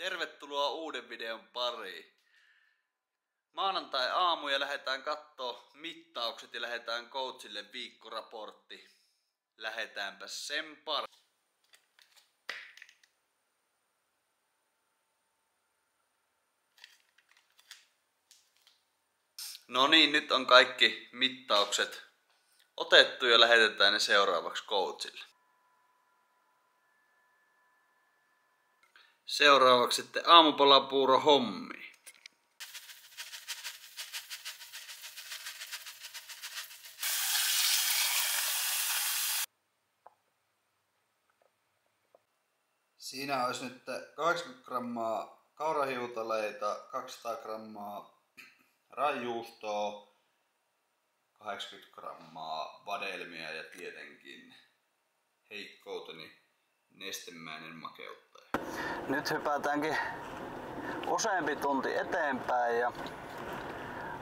Tervetuloa uuden videon pariin. Maanantai aamu ja lähdetään kattoo mittaukset ja lähdetään coachille viikkoraportti. Lähdetäänpä sen pariin. No niin, nyt on kaikki mittaukset otettu ja lähetetään ne seuraavaksi coachille. Seuraavaksi sitten aamupalapuuro hommi. Siinä olisi nyt 80 grammaa kaurahiutaleita, 200 grammaa raijuustoa, 80 grammaa vadelmia ja tietenkin heikkouteni nestemäinen makeuttaja. Nyt hypätäänkin useampi tunti eteenpäin ja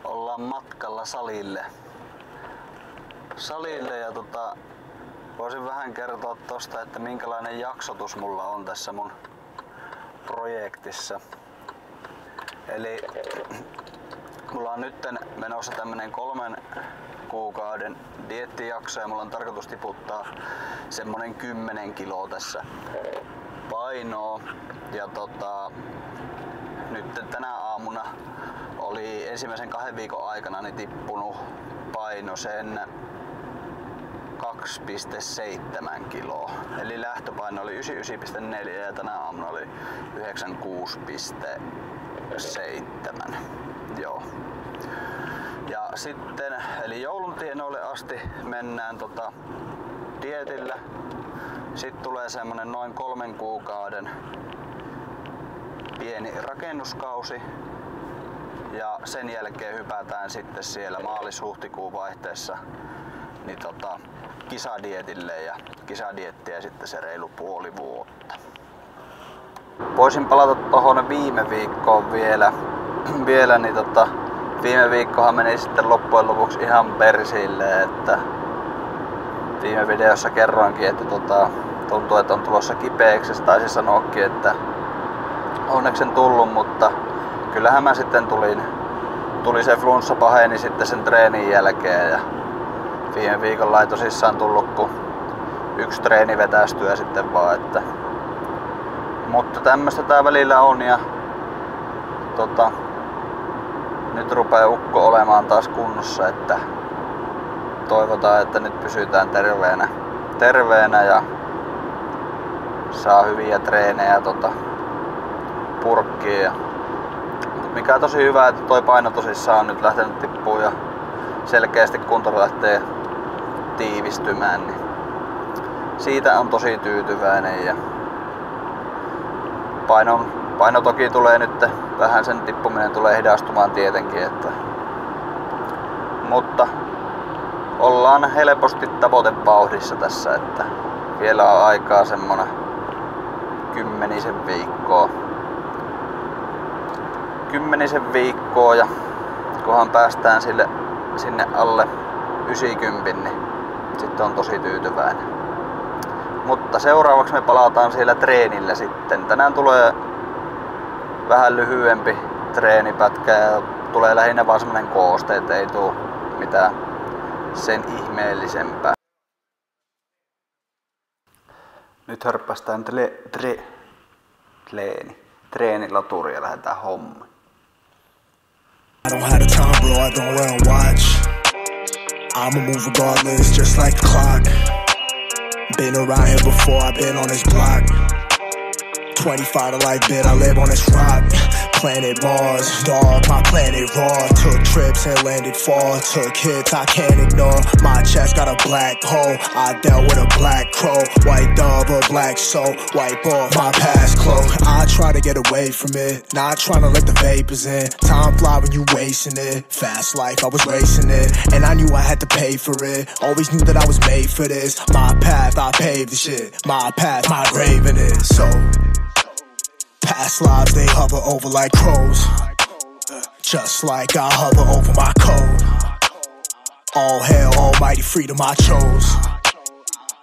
ollaan matkalla salille ja voisin vähän kertoa tosta, että minkälainen jaksotus mulla on tässä mun projektissa. Eli mulla on nyt menossa tämmönen 3 kuukauden dieettijakso ja mulla on tarkoitus tiputtaa semmonen 10 kiloa tässä painoa. Ja nyt tänä aamuna oli ensimmäisen 2 viikon aikana niin tippunut paino sen 2,7 kiloa. Eli lähtöpaino oli 99,4 ja tänä aamuna oli 96,7. Joo. Ja sitten, eli joulun tienoille asti mennään dietillä. Sitten tulee semmonen noin 3 kuukauden pieni rakennuskausi. Ja sen jälkeen hypätään sitten siellä maalis-huhtikuun vaihteessa niin kisadietille ja kisadiettiä sitten se reilu puoli vuotta. Voisin palata tohon viime viikkoon vielä niin viime viikkohan meni sitten loppujen lopuksi ihan persille, että viime videossa kerroinkin, että tuntuu, että on tulossa kipeäksi. Taisin sanoakin, että onneksi en tullut, mutta kyllähän mä sitten tuli se flunssa paheni sitten sen treenin jälkeen ja viime viikolla ei tosissaan tullut kuin 1 treeni vetästyä sitten vaan, että mutta tämmöstä tää välillä on ja nyt rupeaa ukko olemaan taas kunnossa, että toivotaan, että nyt pysytään terveenä ja saa hyviä treenejä purkkiin. Mut mikä on tosi hyvä, että toi paino tosissaan on nyt lähtenyt tippuun ja selkeästi kunto lähtee tiivistymään, niin siitä on tosi tyytyväinen ja paino toki tulee nyt, vähän sen tippuminen tulee hidastumaan tietenkin, mutta ollaan helposti tavoitevauhdissa tässä, että vielä on aikaa semmonen 10 viikkoa ja kunhan päästään sinne alle 90, niin sitten on tosi tyytyväinen. Mutta seuraavaksi me palataan siellä treenillä sitten. Tänään tulee vähän lyhyempi treenipätkä ja tulee lähinnä vaan semmonen kooste, et ei tuu mitään sen ihmeellisempää. Nyt hörppästään treenilaturi ja lähdetään hommaan. I don't have the time, bro, I don't wear a watch. I'ma move regardless, just like the clock. Been around here before, I've been on this block. 25 to life, bit, I live on this rock. Planet Mars, dog, my planet raw. Took trips and landed far. Took hits I can't ignore. My chest got a black hole. I dealt with a black crow. White dove, a black soul. Wipe off my past clothes. I try to get away from it. Not trying to let the vapors in. Time fly when you wasting it. Fast life, I was racing it. And I knew I had to pay for it. Always knew that I was made for this. My path, I paved the shit. My path, my grave in it. So past lives, they hover over like crows. Just like I hover over my code. All hail, almighty freedom I chose.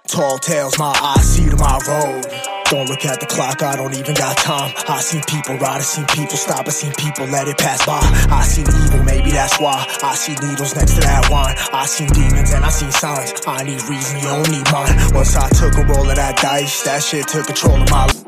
Tall tales, my eyes see to my road. Don't look at the clock, I don't even got time. I seen people ride, I seen people stop, I seen people let it pass by. I seen evil, maybe that's why. I see needles next to that wine. I seen demons and I seen signs. I need reason, you don't need mine. Once I took a roll of that dice, that shit took control of my life.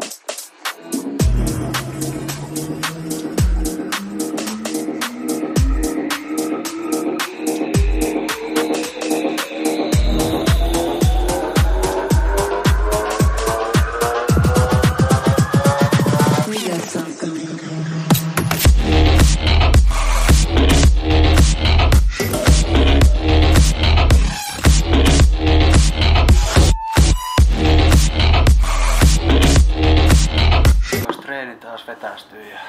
Treeni taas vetästyy ja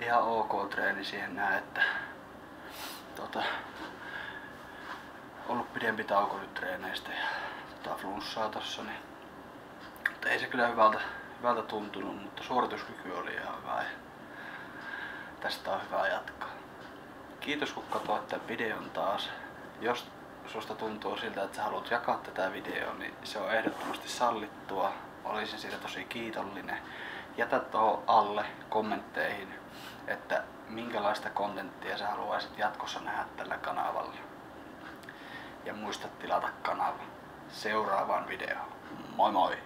ihan ok treeni siihen näin, että ollut pidempi tauko nyt treeneistä ja flunssaa tossa, niin mutta ei se kyllä hyvältä tuntunut, mutta suorituskyky oli ihan hyvä ja tästä on hyvä jatkaa. Kiitos kun katsoit tämän videon taas. Jos susta tuntuu siltä, että sä haluat jakaa tätä videoa, niin se on ehdottomasti sallittua. Olisin siitä tosi kiitollinen. Jätä tuohon alle kommentteihin, että minkälaista kontenttia sä haluaisit jatkossa nähdä tällä kanavalla. Ja muista tilata kanava seuraavaan videoon. Moi moi!